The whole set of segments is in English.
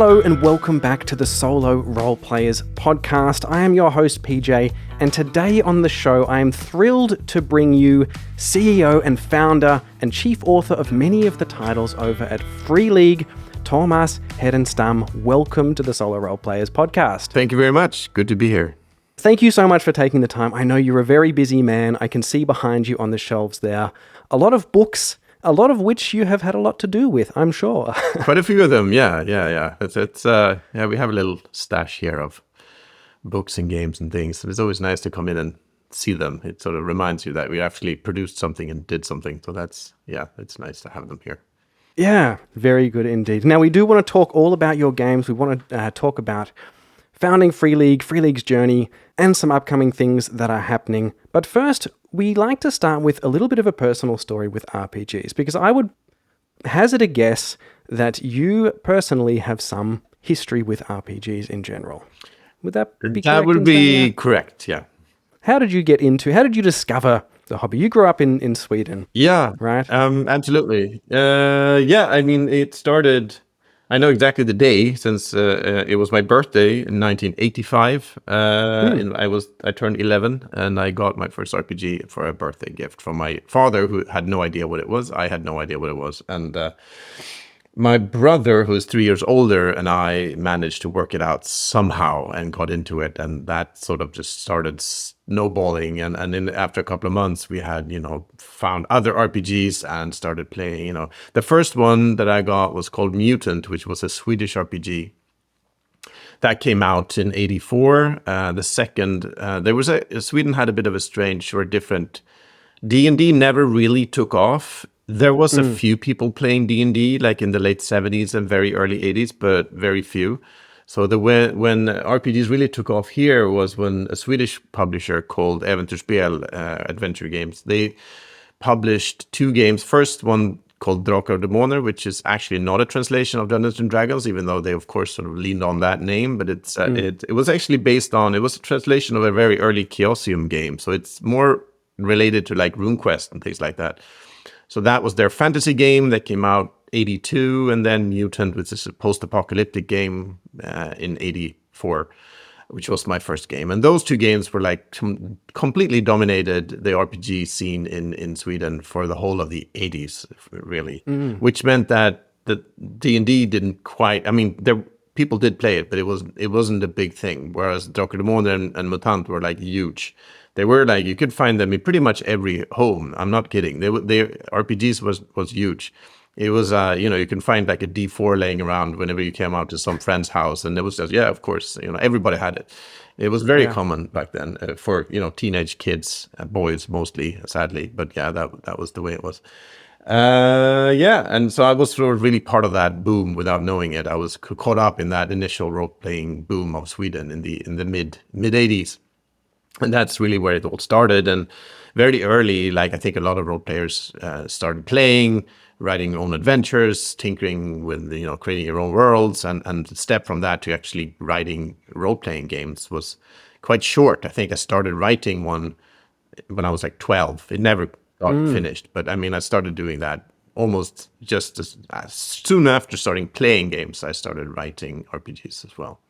Hello and welcome back to the Solo RolePlayers Podcast. I am your host PJ, and today on the show I am thrilled to bring you CEO and founder and chief author of many of the titles over at Free League, Tomas Härenstam. Welcome to the Solo RolePlayers Podcast. Thank you very much. Good to be here. Thank you so much for taking the time. I know you're a very busy man. I can see behind you on the shelves there a lot of books, a lot of which you have had a lot to do with, I'm sure. Quite a few of them, yeah. We have a little stash here of books and games and things. So it's always nice to come in and see them. It sort of reminds you that we actually produced something and did something. So it's nice to have them here. Yeah, very good indeed. Now, we do want to talk all about your games. We want to talk about founding Free League's journey, and some upcoming things that are happening. But first, we like to start with a little bit of a personal story with RPGs, because I would hazard a guess that you personally have some history with RPGs in general. Would that be correct? That would be correct, yeah. How did you discover the hobby? You grew up in Sweden. Yeah, right? Absolutely. It started... I know exactly the day since it was my birthday in 1985. I turned 11 and I got my first RPG for a birthday gift from my father, who had no idea what it was. I had no idea what it was. And my brother, who is 3 years older, and I managed to work it out somehow and got into it. And that sort of just started snowballing. And then after a couple of months, we had, found other RPGs and started playing. The first one that I got was called Mutant, which was a Swedish RPG. That came out in 1984. The second, Sweden had a bit of a strange or different... D&D never really took off. There was a few people playing D&D, like in the late 70s and very early 80s, but very few. So when RPGs really took off here was when a Swedish publisher called Äventyrsspel, Adventure Games, they published 2 games. First one called Drakar och Demoner, which is actually not a translation of Dungeons and Dragons, even though they of course sort of leaned on that name. But it was actually it was a translation of a very early Chaosium game. So it's more related to like RuneQuest and things like that. So that was their fantasy game that came out 1982, and then Mutant, which is a post-apocalyptic game in 1984, which was my first game. And those 2 games were like completely dominated the RPG scene in Sweden for the whole of the 1980s, really, which meant that the D&D didn't quite... people did play it, but it wasn't a big thing, whereas Drakar och Demoner and Mutant were like huge. They were like, you could find them in pretty much every home. I'm not kidding. They RPGs was huge. It was, you can find like a D4 laying around whenever you came out to some friend's house. And it was just, of course, everybody had it. It was very common back then for, teenage kids, boys mostly, sadly. But that was the way it was. And so I was sort of really part of that boom without knowing it. I was caught up in that initial role-playing boom of Sweden in the mid 80s. And that's really where it all started. And very early, like I think a lot of role players started playing, writing own adventures, tinkering with, creating your own worlds. And the step from that to actually writing role-playing games was quite short. I think I started writing one when I was like 12. It never got finished. But I started doing that almost just as soon after starting playing games, I started writing RPGs as well.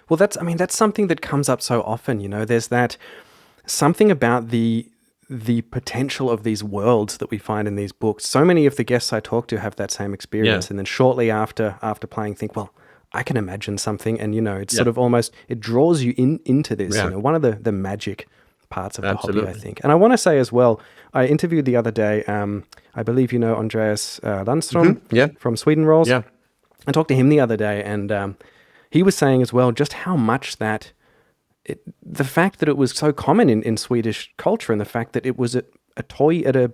Well, that's something that comes up so often, there's that something about the potential of these worlds that we find in these books. So many of the guests I talk to have that same experience. And then shortly after playing think, well, I can imagine something. And, it's sort of almost, it draws you into this, one of the magic parts of the hobby, I think. And I want to say as well, I interviewed the other day, I believe Andreas Landström from Sweden Rolls. Yeah. I talked to him the other day, and he was saying as well just how much the fact that it was so common in Swedish culture, and the fact that it was a toy at a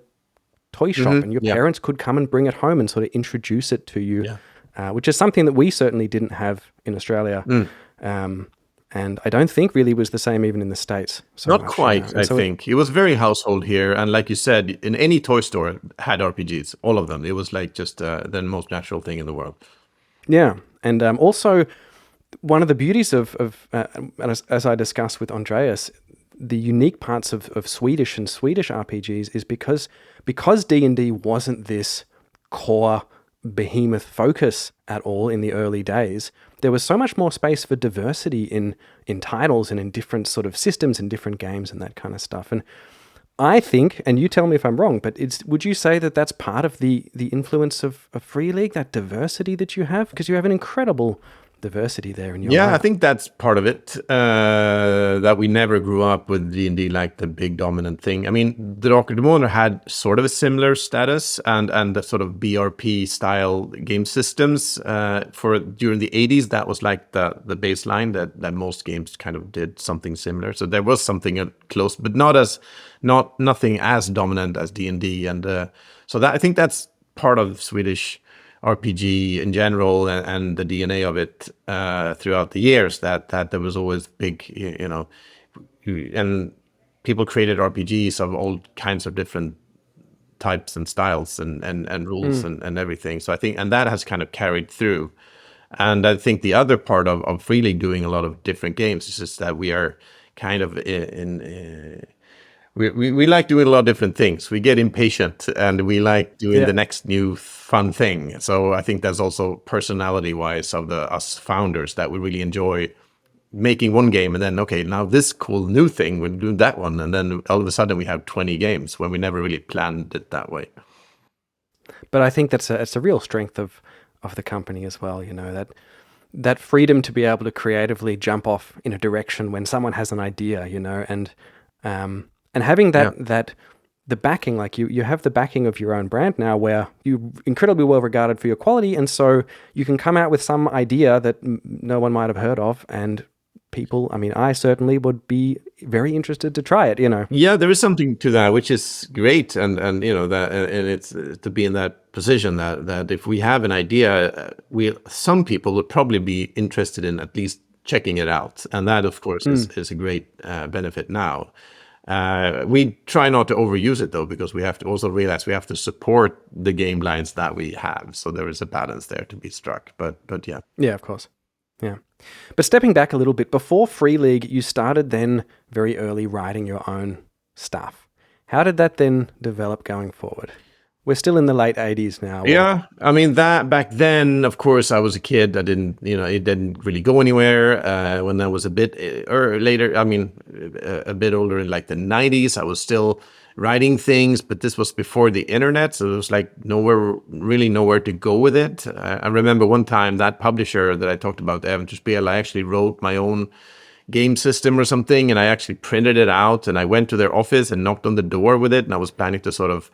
toy shop, and your parents could come and bring it home and sort of introduce it to you, which is something that we certainly didn't have in Australia. And I don't think really was the same even in the States. Not quite, I think. It was very household here. And like you said, in any toy store had RPGs, all of them. It was like just the most natural thing in the world. Yeah. And also, one of the beauties of as I discussed with Andreas, the unique parts of Swedish and Swedish RPGs is because D&D wasn't this core behemoth focus at all in the early days, there was so much more space for diversity in titles and in different sort of systems and different games and that kind of stuff. And I think, and you tell me if I'm wrong, but would you say that that's part of the influence of Free League, that diversity that you have? Because you have an incredible diversity there in your Yeah, lineup. I think that's part of it. That we never grew up with D&D like the big dominant thing. I mean, the Dark Demoner had sort of a similar status and the sort of BRP style game systems. For during the 80s, that was like the baseline that most games kind of did something similar. So there was something close, but nothing as dominant as D&D. And so that I think that's part of Swedish RPG in general and the DNA of it throughout the years, that there was always big, and people created RPGs of all kinds of different types and styles and rules and everything. So I think, and that has kind of carried through. And I think the other part of Free League doing a lot of different games is just that we are kind of we like doing a lot of different things. We get impatient and we like doing the next new fun thing. So I think that's also personality-wise of us founders that we really enjoy making one game and then, okay, now this cool new thing, we'll do that one. And then all of a sudden we have 20 games when we never really planned it that way. But I think it's a real strength of the company as well, that freedom to be able to creatively jump off in a direction when someone has an idea, and having that the backing, like you have the backing of your own brand now, where you're incredibly well regarded for your quality, and so you can come out with some idea that no one might have heard of, and people, I mean, I certainly would be very interested to try it. Yeah, there is something to that, which is great, and that, and it's to be in that position that if we have an idea, some people would probably be interested in at least checking it out, and that of course is a great benefit now. We try not to overuse it though, because we have to also realize we have to support the game lines that we have. So there is a balance there to be struck. But yeah. Yeah, of course. Yeah. But stepping back a little bit, before Free League, you started then very early writing your own stuff. How did that then develop going forward? We're still in the late 80s now. Yeah, I mean, that back then, of course, I was a kid. I didn't, it didn't really go anywhere. When I was a bit later, I mean, a bit older in like the 90s, I was still writing things, but this was before the internet. So it was like nowhere to go with it. I remember one time that publisher that I talked about, Äventyrsspel, I actually wrote my own game system or something, and I actually printed it out, and I went to their office and knocked on the door with it, and I was planning to sort of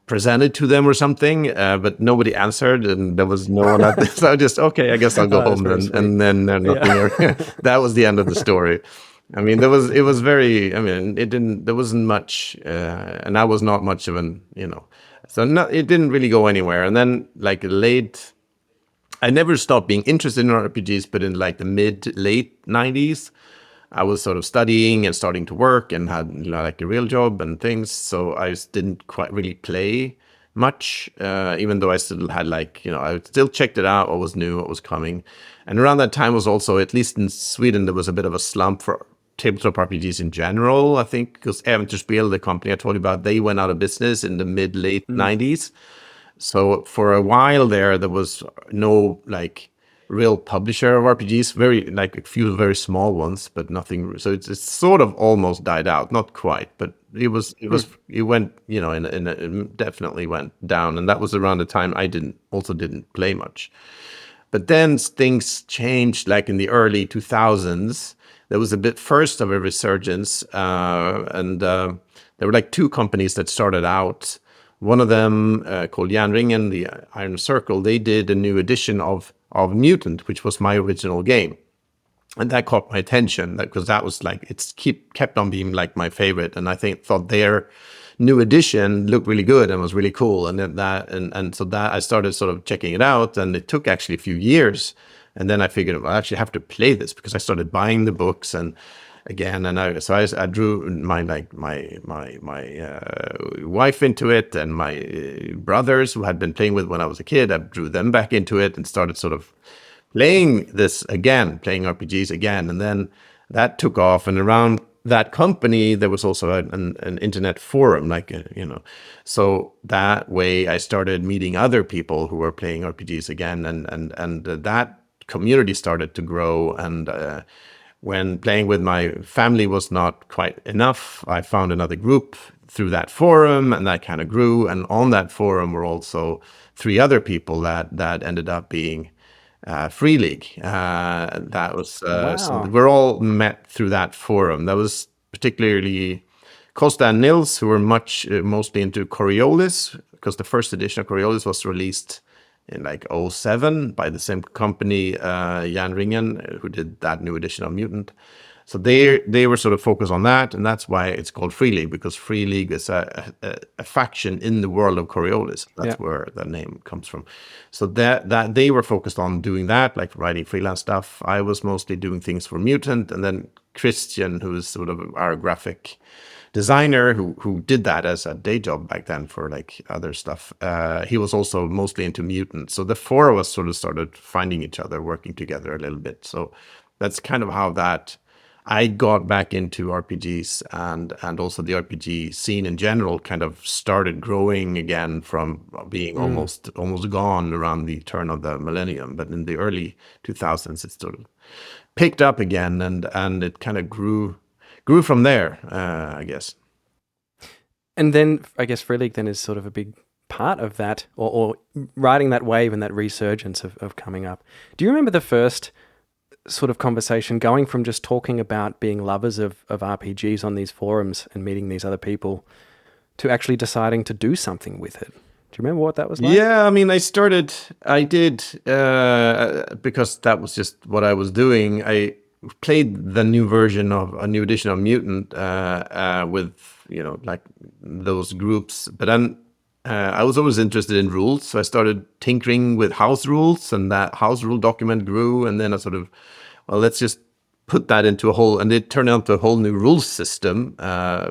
present it to them or something, but nobody answered, and there was no one at this. So I just, okay, I guess I'll go home, and then nothing. That was the end of the story. I mean, there wasn't much, and I was not much of an, so it didn't really go anywhere. And then like I never stopped being interested in RPGs, but in like the late 90s, I was sort of studying and starting to work and had like a real job and things. So I just didn't quite really play much, even though I still had I still checked it out, what was new, what was coming. And around that time was also, at least in Sweden, there was a bit of a slump for tabletop RPGs in general, I think, because Äventyrsspel, the company I told you about, they went out of business in the late 90s. So for a while there was no real publisher of RPGs, very a few very small ones, but nothing. So it's sort of almost died out, not quite, but it went, and it definitely went down. And that was around the time I didn't play much. But then things changed, like in the early 2000s. There was a bit first of a resurgence, and there were like two companies that started out. One of them called Järnringen, the Iron Circle, they did a new edition of Mutant, which was my original game. And that caught my attention because that was kept on being like my favorite. And I thought their new edition looked really good and was really cool. And so that I started sort of checking it out, and it took actually a few years. And then I figured, well, I actually have to play this, because I started buying the books and I drew my wife into it, and my brothers who had been playing with when I was a kid, I drew them back into it and started sort of playing RPGs again. And then that took off. And around that company, there was also an internet forum, like, so that way I started meeting other people who were playing RPGs again, and that community started to grow. And when playing with my family was not quite enough, I found another group through that forum, and that kind of grew. And on that forum were also 3 other people that ended up being Free League. That was so Wow. we're all met through that forum. That was particularly Costa and Nils, who were mostly into Coriolis, because the first edition of Coriolis was released in like '07 by the same company, Jan Ringen, who did that new edition of Mutant. So they were sort of focused on that, and that's why it's called Free League, because Free League is a faction in the world of Coriolis. That's where the name comes from. So that they were focused on doing that, like writing freelance stuff. I was mostly doing things for Mutant, and then Christian, who is sort of our graphic designer who did that as a day job back then for like other stuff. He was also mostly into Mutant. So the 4 of us sort of started finding each other, working together a little bit. So that's kind of how that I got back into RPGs, and also the RPG scene in general kind of started growing again from being almost gone around the turn of the millennium. But in the early 2000s, it sort of picked up again, and it kind of grew from there, I guess. And then I guess Free League then is sort of a big part of that, or riding that wave and that resurgence of coming up. Do you remember the first sort of conversation going from just talking about being lovers of RPGs on these forums and meeting these other people to actually deciding to do something with it? Do you remember what that was like? Yeah, I mean, I did, because that was just what I was doing. I played the new version of a new edition of Mutant with, like those groups. But then I was always interested in rules. So I started tinkering with house rules, and that house rule document grew. And then I sort of, well, let's just put that into and it turned out to a whole new rules system,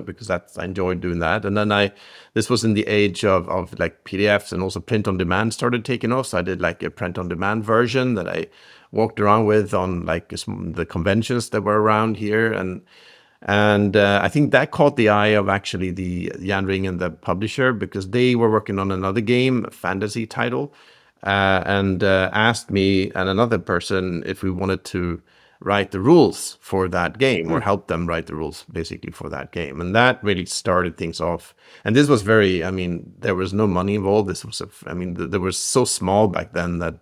because I enjoyed doing that. And then this was in the age of like PDFs, and also print on demand started taking off. So I did like a print on demand version that I walked around with on like the conventions that were around here. And I think that caught the eye of actually the Jan Ring and the publisher, because they were working on another game, a fantasy title, and asked me and another person if we wanted to write the rules for that game, or help them write the rules basically for that game. And that really started things off. And this was there was no money involved. This was, they were so small back then that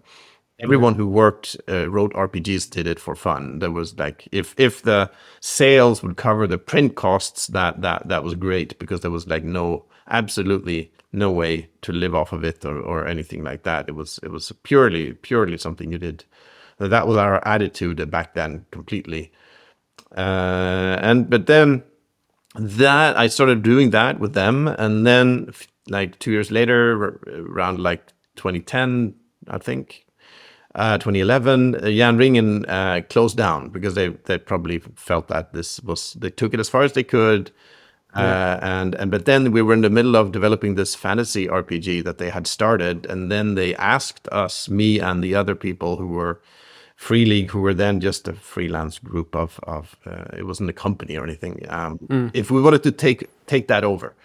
everyone who wrote RPGs did it for fun. There was like, if the sales would cover the print costs, that was great, because there was like absolutely no way to live off of it or anything like that. It was purely something you did. That was our attitude back then, completely. But then that I started doing that with them, and then like 2 years later, around like 2010, I think, 2011, Jan Ringen closed down, because they probably felt that they took it as far as they could. But then we were in the middle of developing this fantasy RPG that they had started, and then they asked us, me and the other people who were Free League, who were then just a freelance group of it wasn't a company or anything, if we wanted to take that over,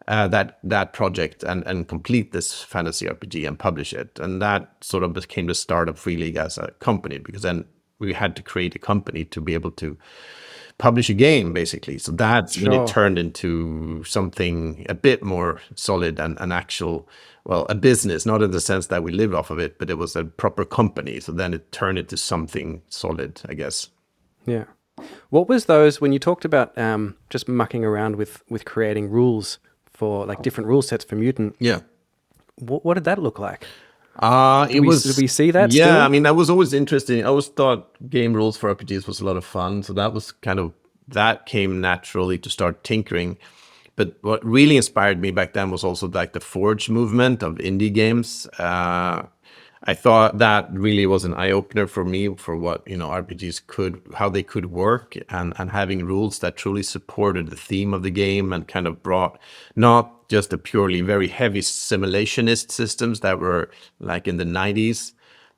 that project, and complete this fantasy RPG and publish it. And that sort of became the start of Free League as a company, because then we had to create a company to be able to publish a game, basically. So that's when it turned into something a bit more solid and actual, well, a business, not in the sense that we live off of it, but it was a proper company. So then it turned into something solid, I guess. Yeah. What was those, when you talked about just mucking around with creating rules for like different rule sets for Mutant? Yeah. What did that look like? Did we see that Yeah, still? I mean, I was always interested. I always thought game rules for RPGs was a lot of fun. So that was that came naturally to start tinkering. But what really inspired me back then was also like the Forge movement of indie games. I thought that really was an eye-opener for me for what, RPGs how they could work, and having rules that truly supported the theme of the game, and kind of brought not just a purely very heavy simulationist systems that were like in the 90s,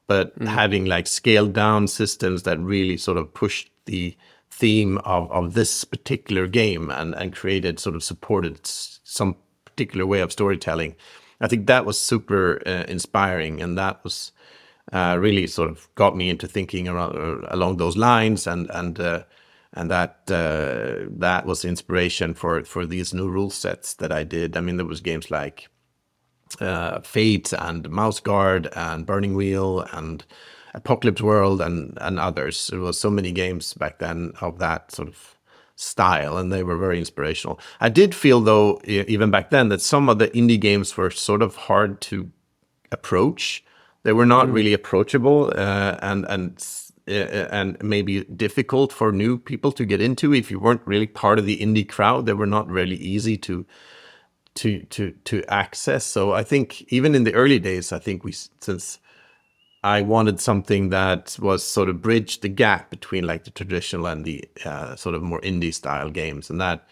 but having like scaled down systems that really sort of pushed the theme of this particular game and created, sort of supported some particular way of storytelling. I think that was super inspiring, and that was really sort of got me into thinking along those lines, and that was inspiration for these new rule sets that I did. I mean, there was games like Fate and Mouse Guard and Burning Wheel and Apocalypse World and others. There was so many games back then of that sort of style, and they were very inspirational. I did feel, though, even back then, that some of the indie games were sort of hard to approach. They were not really approachable, and maybe difficult for new people to get into. If you weren't really part of the indie crowd, they were not really easy to access. So I think even in the early days, I think since I wanted something that was sort of bridged the gap between like the traditional and the sort of more indie style games, and that,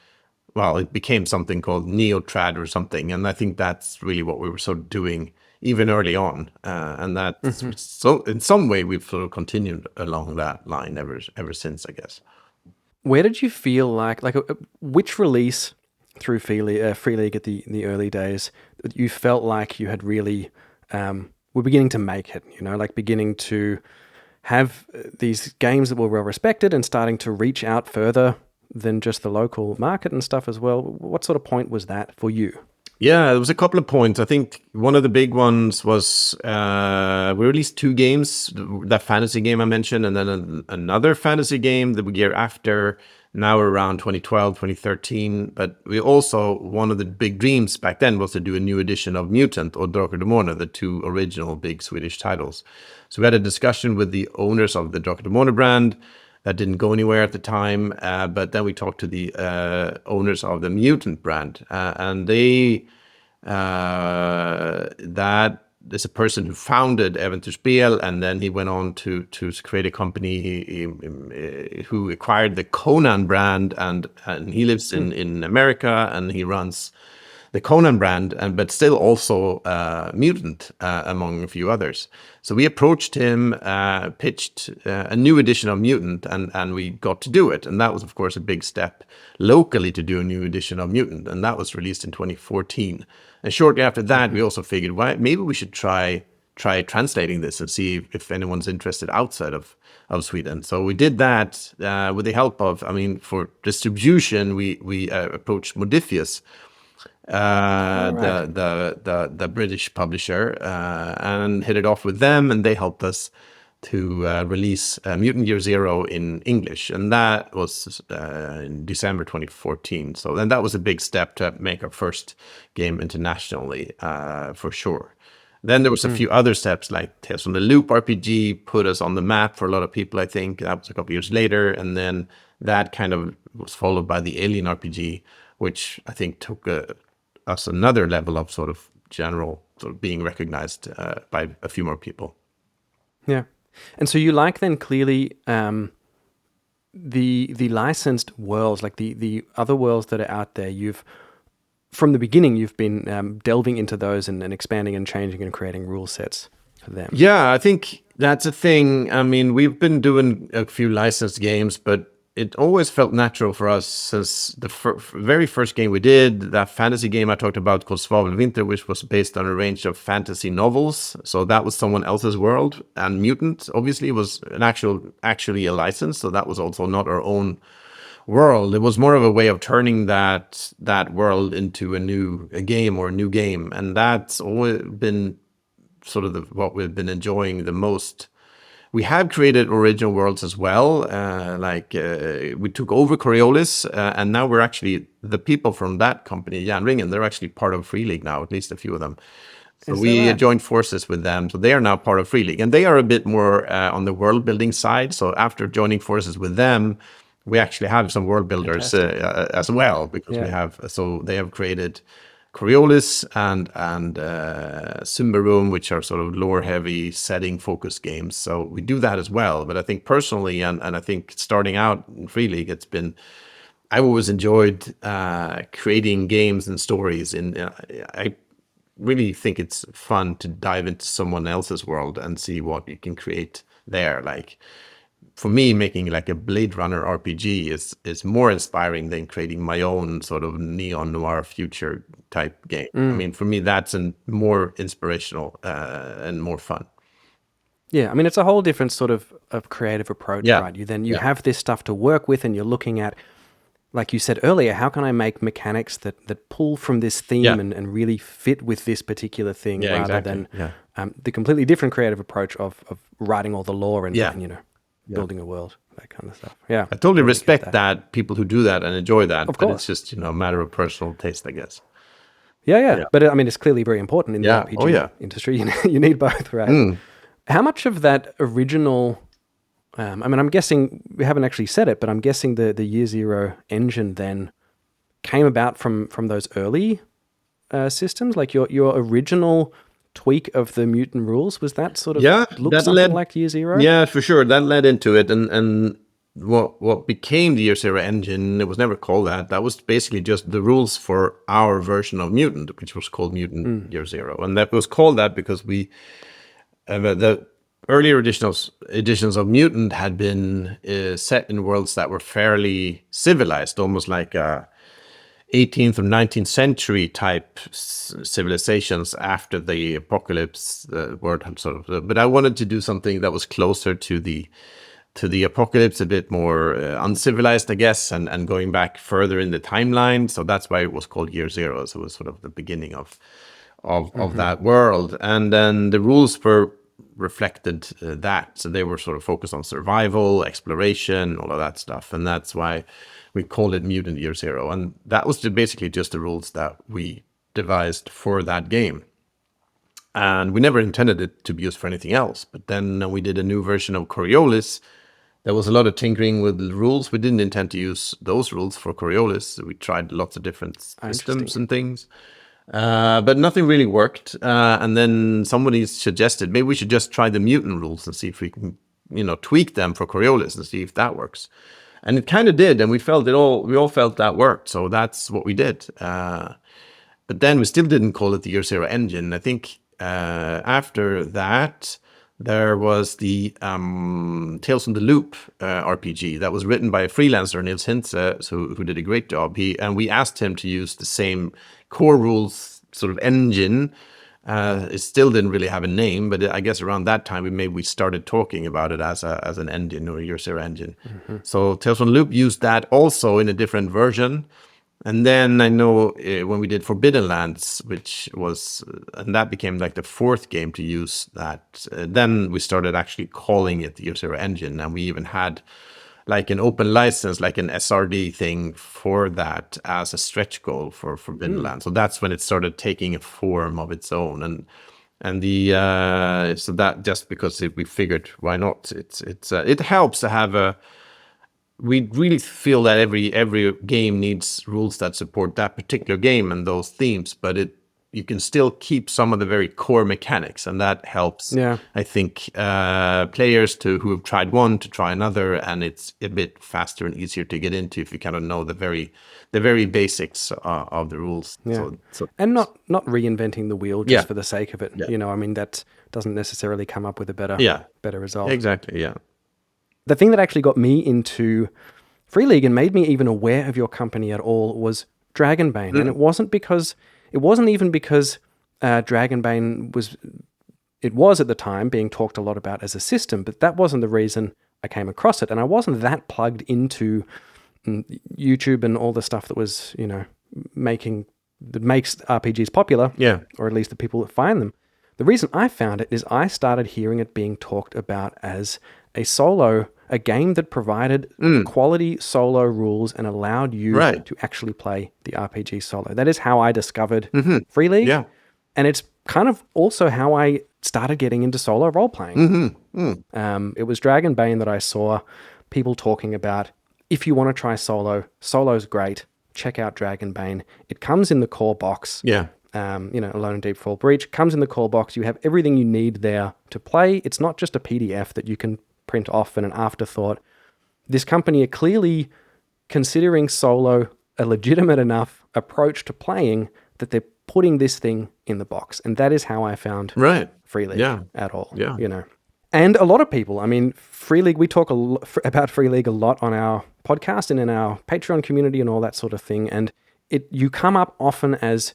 well, it became something called neo-trad or something, and I think that's really what we were sort of doing even early on, and that so in some way we've sort of continued along that line ever since, I guess. Where did you feel like which release through Free League at the early days you felt like you had really were beginning to make it, you know, like beginning to have these games that were well respected and starting to reach out further than just the local market and stuff as well? What sort of point was that for you? Yeah, there was a couple of points. I think one of the big ones was we released 2 games, that fantasy game I mentioned, and then another fantasy game the year after, now around 2012, 2013. But we also, one of the big dreams back then was to do a new edition of Mutant or Drakar och Demoner, the 2 original big Swedish titles. So we had a discussion with the owners of the Drakar och Demoner brand. That didn't go anywhere at the time, but then we talked to the owners of the Mutant brand, and they that is a person who founded Äventyrsspel, and then he went on to create a company who acquired the Conan brand, and he lives in America, and he runs the Conan brand, but still also Mutant, among a few others. So we approached him, pitched a new edition of Mutant, and we got to do it. And that was, of course, a big step locally to do a new edition of Mutant, and that was released in 2014. And shortly after that, we also figured, well, maybe we should try translating this and see if anyone's interested outside of Sweden. So we did that with the help of, I mean, for distribution, we approached Modifius, the British publisher, and hit it off with them, and they helped us to release Mutant Year Zero in English, and that was in December 2014. So then that was a big step to make our first game internationally, for sure. Then there was a few other steps, like Tales from the Loop RPG put us on the map for a lot of people, I think. That was a couple years later, and then that kind of was followed by the Alien RPG, which I think took us another level of sort of general sort of being recognized by a few more people. Yeah. And so you like then clearly the licensed worlds, like the other worlds that are out there. From the beginning, you've been delving into those and expanding and changing and creating rule sets for them. Yeah, I think that's a thing. I mean, we've been doing a few licensed games, but it always felt natural for us since the very first game we did, that fantasy game I talked about called Svavelvinter, which was based on a range of fantasy novels. So that was someone else's world. And Mutant, obviously, was actually a license. So that was also not our own world. It was more of a way of turning that world into a game or a new game. And that's always been sort of what we've been enjoying the most. We have created original worlds as well. We took over Coriolis, and now we're actually, the people from that company, Jan Ringen, they're actually part of Free League now, at least a few of them. So we joined forces with them. So they are now part of Free League, and they are a bit more on the world building side. So after joining forces with them, we actually have some world builders as well, because they have created Coriolis and Symbaroum, which are sort of lore-heavy, setting-focused games. So we do that as well. But I think personally, and I think starting out in Free League, I've always enjoyed creating games and stories. I really think it's fun to dive into someone else's world and see what you can create there. Like, for me, making like a Blade Runner RPG is more inspiring than creating my own sort of neo-noir future type game. I mean, for me, that's more inspirational and more fun. Yeah, I mean, it's a whole different sort of creative approach, Yeah. right? You have this stuff to work with, and you're looking at, like you said earlier, how can I make mechanics that pull from this theme Yeah. and really fit with this particular thing, Yeah, rather exactly. than the completely different creative approach of writing all the lore and, Yeah. and, building a world, that kind of stuff. Yeah, I totally get respect that, people who do that and enjoy that. Of but course. it's just, a matter of personal taste, I guess. Yeah. But I mean, it's clearly very important in the Yeah. RPG Oh, yeah. industry. You need both, right? How much of that original, I mean, I'm guessing, we haven't actually said it, but I'm guessing the Year Zero engine then came about from those early systems? Like your original tweak of the mutant rules, was that sort of look that something like Year Zero? Yeah, for sure. That led into it, and what became the Year Zero engine, it was never called that. That was basically just the rules for our version of Mutant, which was called Mutant Year Zero, and that was called that because the earlier editions of Mutant had been set in worlds that were fairly civilized, almost like 18th or 19th century type civilizations after the apocalypse. Word sort of, but I wanted to do something that was closer to the apocalypse, a bit more uncivilized, I guess, and going back further in the timeline. So that's why it was called Year Zero. So it was sort of the beginning of that world, and then the rules were reflected that. So they were sort of focused on survival, exploration, all of that stuff, and that's why we called it Mutant Year Zero. And that was basically just the rules that we devised for that game. And we never intended it to be used for anything else. But then we did a new version of Coriolis. There was a lot of tinkering with the rules. We didn't intend to use those rules for Coriolis. We tried lots of different systems and things. But nothing really worked. And then somebody suggested maybe we should just try the mutant rules and see if we can, tweak them for Coriolis and see if that works. And it kind of did, and we all felt that worked. So that's what we did. But then we still didn't call it the Year Zero engine. I think after that, there was the Tales from the Loop RPG that was written by a freelancer, Nils Hintze, who did a great job. We asked him to use the same core rules sort of engine. It still didn't really have a name, but I guess around that time we started talking about it as an engine, or a Year Zero engine. So Tales from the Loop used that also in a different version. And then I know when we did Forbidden Lands, and that became like the fourth game to use that, then we started actually calling it the Year Zero engine. And we even had like an open license, like an SRD thing for that as a stretch goal for Forbidden Lands. So that's when it started taking a form of its own. And so that just because we figured, why not? It helps to have we really feel that every game needs rules that support that particular game and those themes, but you can still keep some of the very core mechanics, and that helps. Yeah. I think players who have tried one to try another, and it's a bit faster and easier to get into if you kind of know the very basics of the rules. Yeah. So and not reinventing the wheel just Yeah. for the sake of it. Yeah. I mean, that doesn't necessarily come up with a better result. Exactly. Yeah. The thing that actually got me into Free League and made me even aware of your company at all was Dragonbane. And it wasn't even because Dragonbane was at the time being talked a lot about as a system, but that wasn't the reason I came across it. And I wasn't that plugged into YouTube and all the stuff that was, that makes RPGs popular. Yeah. Or at least the people that find them. The reason I found it is I started hearing it being talked about as a game that provided quality solo rules and allowed you to actually play the RPG solo. That is how I discovered Free League. Yeah. And it's kind of also how I started getting into solo role-playing. It was Dragonbane that I saw people talking about. If you want to try solo's great. Check out Dragonbane. It comes in the core box. Yeah. Alone in Deep Fall Breach comes in the core box. You have everything you need there to play. It's not just a PDF that you can print off and an afterthought. This company are clearly considering solo a legitimate enough approach to playing that they're putting this thing in the box. And that is how I found Free League at all. Yeah. And a lot of people, I mean, Free League, we talk about Free League a lot on our podcast and in our Patreon community and all that sort of thing. And you come up often as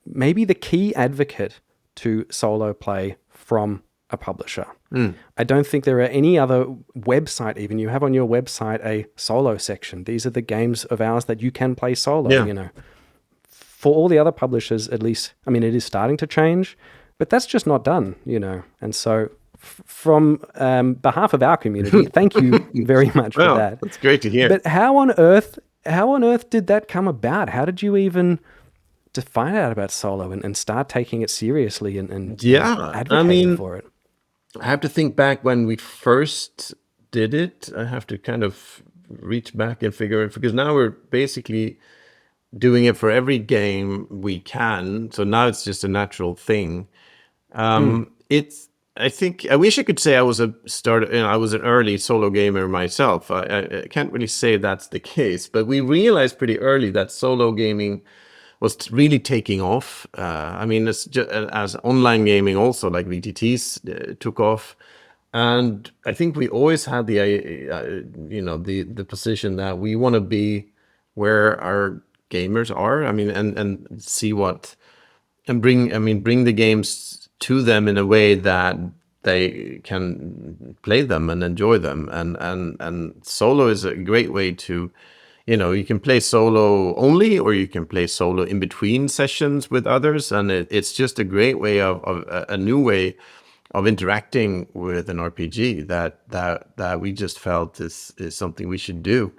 maybe the key advocate to solo play from a publisher. I don't think there are any other website, even you have on your website a solo section. These are the games of ours that you can play solo, you know. For all the other publishers, at least, I mean, it is starting to change, but that's just not done, you know. And so from behalf of our community, thank you very much for that. That's great to hear. But how on earth did that come about? How did you even to find out about solo and start taking it seriously and advocating for it? I have to think back when we first did it. I have to kind of reach back and figure it, because now we're basically doing it for every game we can. So now it's just a natural thing. I think I wish I could say I was I was an early solo gamer myself. I can't really say that's the case, but we realized pretty early that solo gaming was really taking off. I mean, it's just, as online gaming also, like VTTs took off. And I think we always had the position that we want to be where our gamers are. I mean, and see what, and bring the games to them in a way that they can play them and enjoy them. And solo is a great way to, you can play solo only, or you can play solo in between sessions with others. And it's just a great way of a new way of interacting with an RPG that we just felt is something we should do.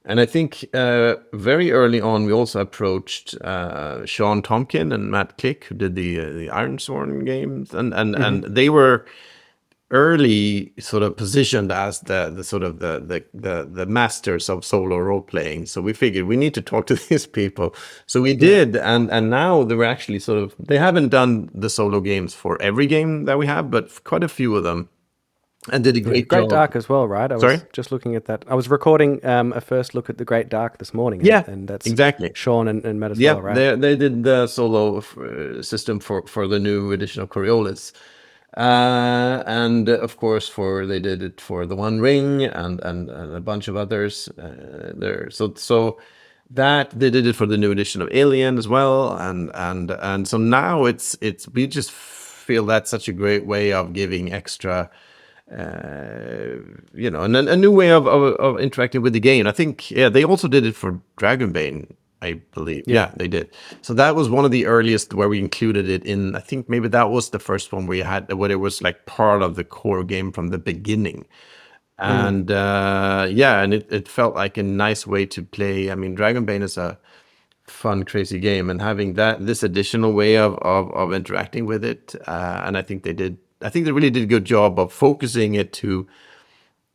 And I think very early on, we also approached Sean Tomkin and Matt Click, who did the Ironsworn games, and they were early sort of positioned as the masters of solo role playing. So we figured we need to talk to these people. So we did, and now they were actually they haven't done the solo games for every game that we have, but quite a few of them. And did a great job. Great Dark as well, right? I was just looking at that. I was recording a first look at the Great Dark this morning. And that's exactly Sean and Matt as well, right? They did the solo system for the new edition of Coriolis. And of course, they did it for the One Ring and a bunch of others there. So that they did it for the new edition of Alien as well. And so now it's we just feel that's such a great way of giving extra. And a new way of interacting with the game. I think, they also did it for Dragonbane, I believe. Yeah, they did. So that was one of the earliest where we included it in. I think maybe that was the first one where it was like part of the core game from the beginning. And and it felt like a nice way to play. I mean, Dragonbane is a fun, crazy game, and having this additional way of interacting with it, and I think they really did a good job of focusing it to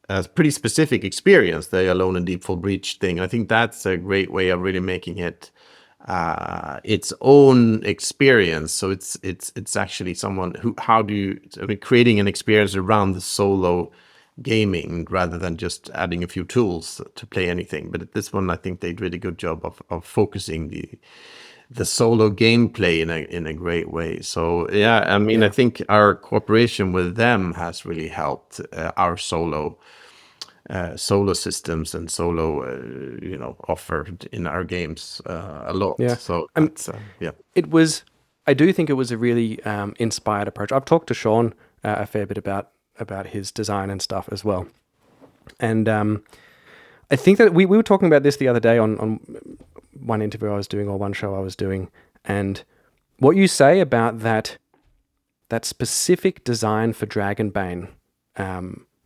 a pretty specific experience, the Alone in Deep Full Breach thing. I think that's a great way of really making it its own experience. So it's actually creating an experience around the solo gaming rather than just adding a few tools to play anything. But this one, I think they did a good job of focusing the solo gameplay in a great way. So I think our cooperation with them has really helped our solo systems and solo offered in our games a lot. So I do think it was a really inspired approach. I've talked to Sean a fair bit about his design and stuff as well, and I think that we were talking about this the other day on one interview I was doing, or one show I was doing, and what you say about that specific design for Dragonbane,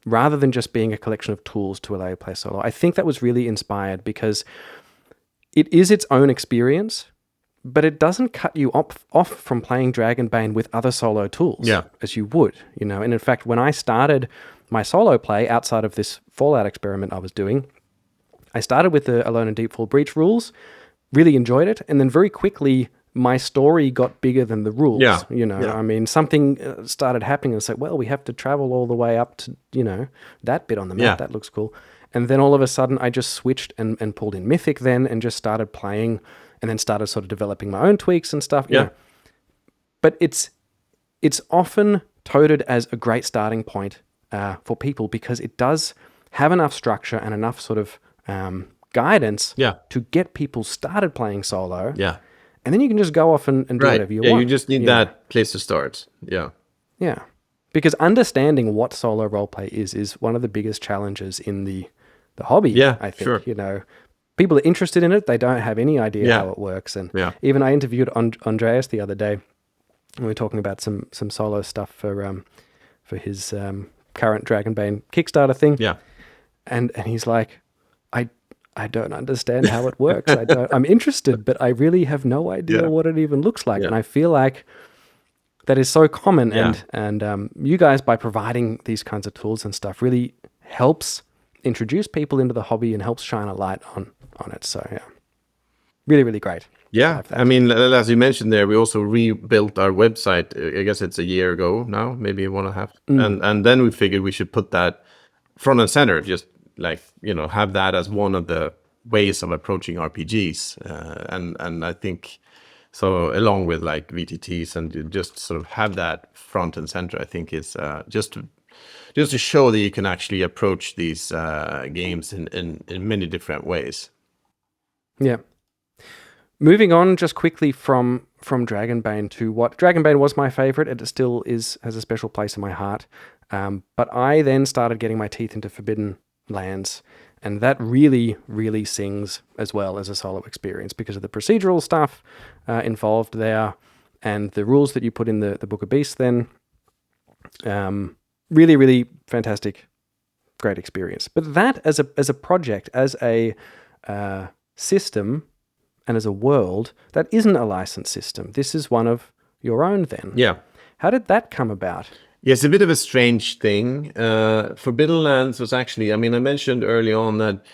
rather than just being a collection of tools to allow you to play solo, I think that was really inspired because it is its own experience, but it doesn't cut you off from playing Dragonbane with other solo tools, as you would, And in fact, when I started my solo play outside of this Fallout experiment I was doing, I started with the Alone in Deep Full Breach rules, really enjoyed it, and then very quickly my story got bigger than the rules. I mean, something started happening, and it's like, well, we have to travel all the way up to, that bit on the map. That looks cool. And then all of a sudden I just switched and pulled in Mythic then and just started playing, and then started sort of developing my own tweaks and stuff. But it's often touted as a great starting point for people because it does have enough structure and enough sort of guidance to get people started playing solo. Yeah. And then you can just go off and do whatever you want. want. You just need that place to start. Yeah. Yeah. Because understanding what solo roleplay is one of the biggest challenges in the hobby, I think. Sure. You know, people are interested in it. They don't have any idea how it works. And even I interviewed Andreas the other day, and we were talking about some solo stuff for his current Dragonbane Kickstarter thing. Yeah. And he's like, I don't understand how it works. I'm interested, but I really have no idea what it even looks like. And I feel like that is so common. And you guys, by providing these kinds of tools and stuff, really helps introduce people into the hobby and helps shine a light on it. So yeah, really, really great. Yeah, I mean, as you mentioned there, we also rebuilt our website. I guess it's a year ago now, maybe 1.5. And then we figured we should put that front and center, just like, you know, have that as one of the ways of approaching RPGs. And I think so, along with like VTTs, and just sort of have that front and center, I think is just to show that you can actually approach these games in many different ways. Yeah. Moving on just quickly from Dragonbane to what Dragonbane was my favorite. It still has a special place in my heart. But I then started getting my teeth into Forbidden Lands, and that really, really sings as well as a solo experience because of the procedural stuff involved there and the rules that you put in the Book of Beasts then. Really, really fantastic, great experience. But that as a project, as a system, and as a world, that isn't a licensed system. This is one of your own then. Yeah. How did that come about? Yeah, it's a bit of a strange thing. Forbidden Lands was actually, I mean, I mentioned early on that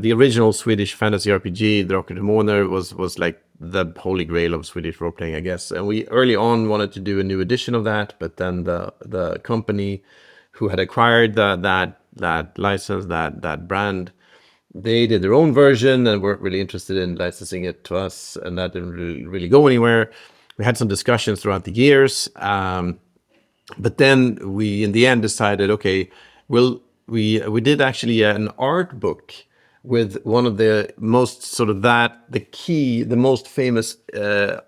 the original Swedish fantasy RPG, Drakar Demoner, was like the holy grail of Swedish role-playing, I guess. And we early on wanted to do a new edition of that, but then the company who had acquired that license, that brand, they did their own version and weren't really interested in licensing it to us, and that didn't really go anywhere. We had some discussions throughout the years, but then we, in the end, decided, okay, we did actually an art book with one of the most sort of the most famous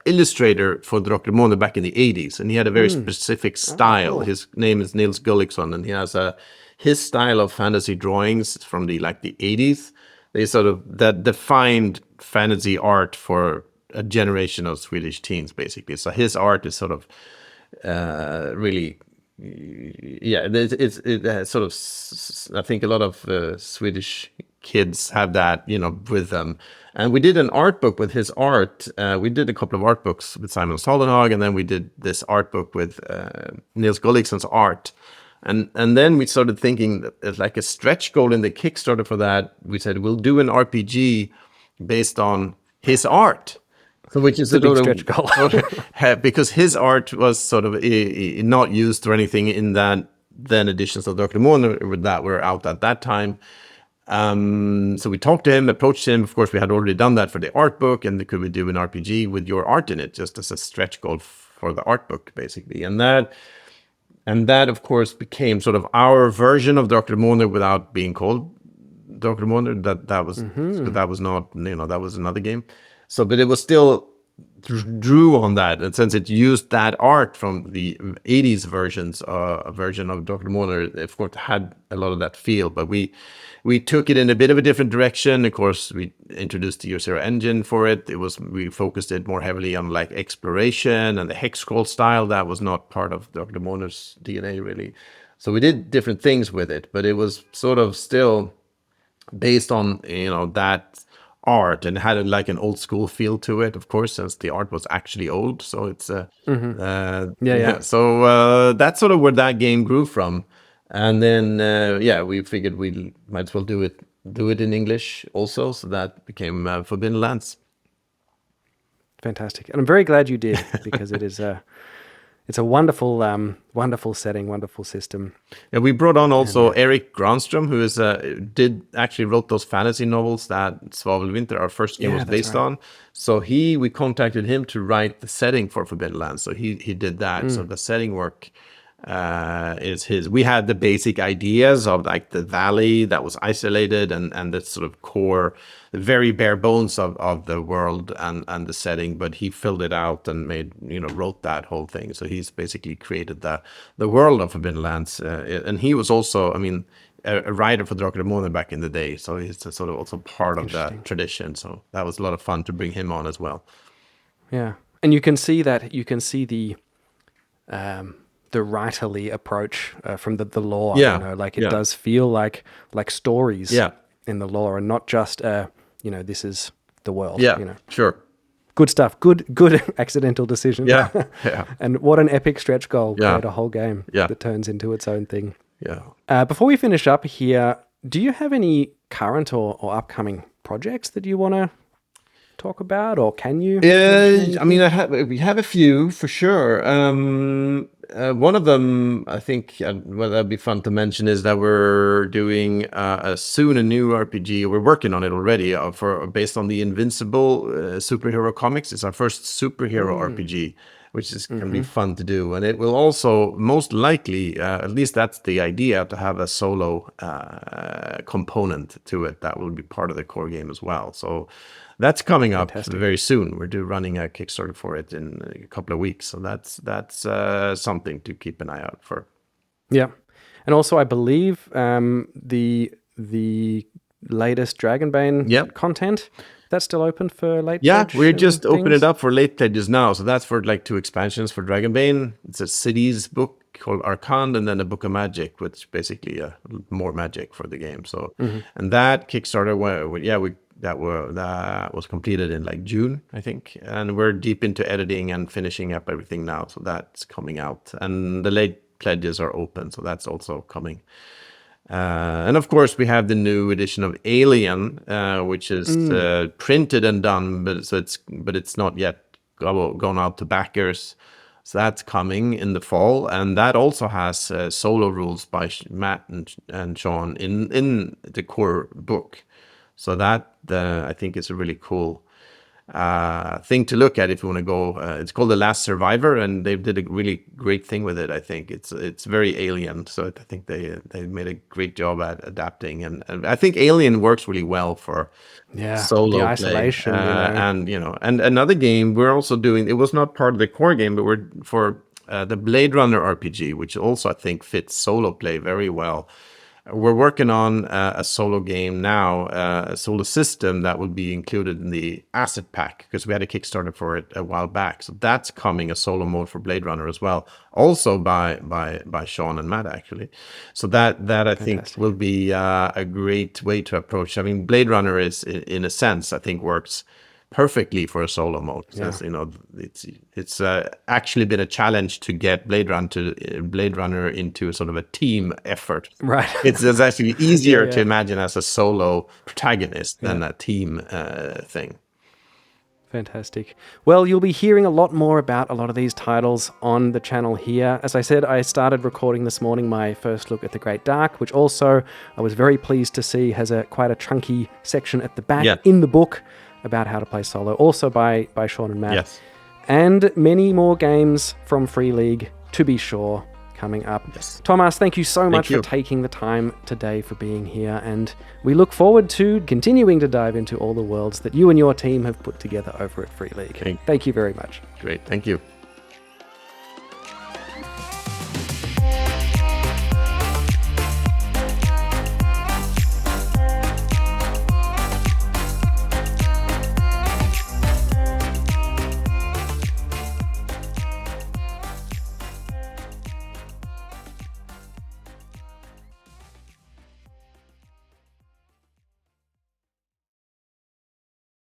illustrator for Drakar Demoner back in the 80s, and he had a very specific style. Oh, cool. His name is Nils Gulliksson, and he has his style of fantasy drawings from the 80s. They sort of that defined fantasy art for a generation of Swedish teens, basically. So his art is sort of really, it sort of, I think a lot of Swedish kids have that, you know, with them. And we did an art book with his art. We did a couple of art books with Simon Soldenhag, and then we did this art book with Nils Gulliksson's art. And then we started thinking that as like a stretch goal in the Kickstarter for that, we said, we'll do an RPG based on his art. So which is a big stretch goal. Because his art was sort of not used or anything in that then editions of Drakar Demoner that were out at that time. So we talked to him, approached him. Of course, we had already done that for the art book, and could we do an RPG with your art in it, just as a stretch goal for the art book, basically. And that, of course, became sort of our version of Drakar Demoner without being called Drakar Demoner. That was not, you know, that was another game. So, but it was still drew on that, and since it used that art from the 80s version of Drakar Demoner, of course, had a lot of that feel. But we took it in a bit of a different direction. Of course, we introduced the Year Zero engine for it. We focused it more heavily on like exploration and the hex scroll style. That was not part of Drakar Demoner's DNA, really. So we did different things with it, but it was sort of still based on, you know, that art, and had like an old school feel to it, of course, since the art was actually old. So it's So that's sort of where that game grew from. And then we figured we might as well do it in English also, so that became Forbidden Lands. Fantastic, and I'm very glad you did, because it's a wonderful, wonderful setting, wonderful system. Yeah, we brought on also Eric Granström, who is wrote those fantasy novels that Svavelvinter, our first game, was based on. So we contacted him to write the setting for Forbidden Lands. So he did that. So the setting work is his. We had the basic ideas of like the valley that was isolated and the sort of core, the very bare bones of the world and the setting, but he filled it out and wrote that whole thing. So he's basically created the world of Forbidden Lands, and he was also, I mean, a writer for Drakar och Demoner back in the day, so he's sort of also part of that tradition. So that was a lot of fun to bring him on as well. Yeah, and you can see the writerly approach from the lore. Like it does feel like stories in the lore, and not just this is the world. Sure. Good stuff. Good accidental decision. Yeah. And what an epic stretch goal. Create a whole game that turns into its own thing. Before we finish up here, do you have any current or upcoming projects that you want to talk about, or can you? I mean, we have a few for sure. One of them, I think, that'd be fun to mention, is that we're doing soon a new RPG. We're working on it already based on the Invincible superhero comics. It's our first superhero RPG, which is going to be fun to do. And it will also most likely, at least that's the idea, to have a solo component to it that will be part of the core game as well. So that's coming up very soon. We're running a Kickstarter for it in a couple of weeks. So that's something to keep an eye out for. Yeah. And also, I believe the latest Dragonbane content, that's still open for late pledge? Yeah, we're just opening it up for late pledges now. So that's for like 2 expansions for Dragonbane. It's a cities book called Arcand, and then a book of magic, which basically more magic for the game. So, and that Kickstarter, that was completed in like June, I think. And we're deep into editing and finishing up everything now. So that's coming out. And the late pledges are open. So that's also coming. And of course, we have the new edition of Alien, which is printed and done, but it's not yet gone out to backers. So that's coming in the fall, and that also has solo rules by Matt and Sean in the core book. So that I think is a really cool thing to look at if you want to go. It's called The Last Survivor, and they did a really great thing with it. I think it's very Alien, so I think they made a great job at adapting, and I think Alien works really well for solo the isolation play. And another game we're also doing. It was not part of the core game, but we're for the Blade Runner RPG, which also I think fits solo play very well. We're working on a solo game now, a solo system that will be included in the asset pack, because we had a Kickstarter for it a while back. So that's coming, a solo mode for Blade Runner as well, also by Sean and Matt, actually. So that I think will be a great way to approach. I mean, Blade Runner is, in a sense, I think works perfectly for a solo mode. Since, it's actually been a challenge to get Blade Runner into sort of a team effort. Right. It's actually easier to imagine as a solo protagonist than a team thing. Fantastic. Well, you'll be hearing a lot more about a lot of these titles on the channel here. As I said, I started recording this morning my first look at The Great Dark, which also I was very pleased to see has quite a chunky section at the back in the book about how to play solo, also by Sean and Matt. Yes. And many more games from Free League, to be sure, coming up. Yes. Thomas, thank you so much for taking the time today, for being here, and we look forward to continuing to dive into all the worlds that you and your team have put together over at Free League. Thank you very much. Great, thank you.